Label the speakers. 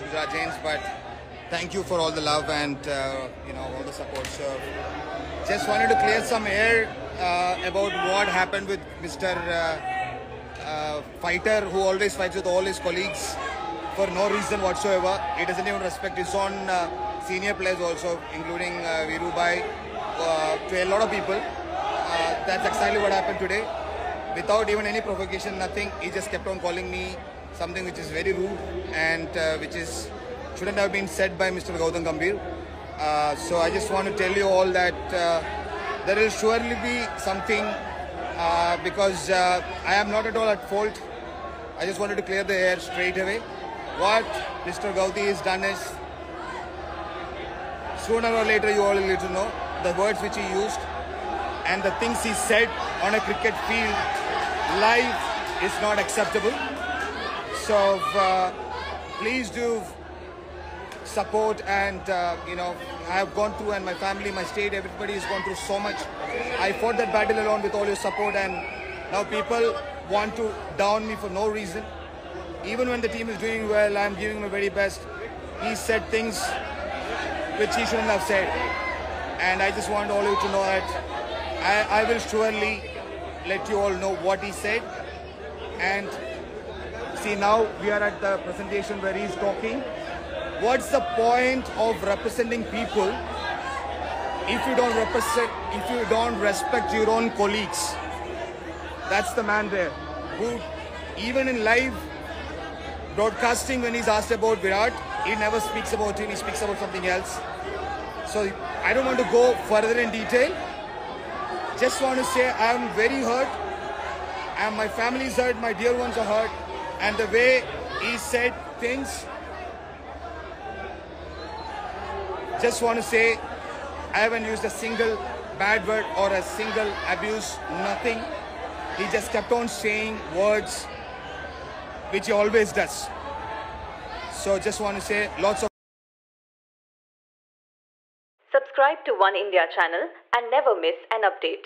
Speaker 1: Gujarat Jains, but thank you for all the love and all the support. So, just wanted to clear some air about what happened with Mr. Fighter, who always fights with all his colleagues for no reason whatsoever. He doesn't even respect his own senior players also, including Virubai, to a lot of people. That's exactly what happened today. Without even any provocation, nothing. He just kept on calling me something which is very rude and shouldn't have been said by Mr. Gautam Gambhir. So I just want to tell you all that there will surely be something because I am not at all at fault. I just wanted to clear the air straight away. What Mr. Gautam has done is, sooner or later you all will need to know the words which he used and the things he said on a cricket field live is not acceptable. So please do support and I have gone through, and my family, my state, everybody has gone through so much. I fought that battle alone with all your support, and now people want to down me for no reason. Even when the team is doing well, I am giving my very best. He said things which he shouldn't have said, and I just want all of you to know that I will surely let you all know what he said. And see, now we are at the presentation where he's talking. What's the point of representing people if you don't respect your own colleagues? That's the man there who, even in live broadcasting, when he's asked about Virat, he never speaks about him, he speaks about something else. So I don't want to go further in detail. Just want to say I am very hurt, and my family is hurt, my dear ones are hurt, and the way he said things, just want to say I haven't used a single bad word or a single abuse, nothing. He just kept on saying words which he always does. So just want to say lots of
Speaker 2: Subscribe to One India channel and never miss an update.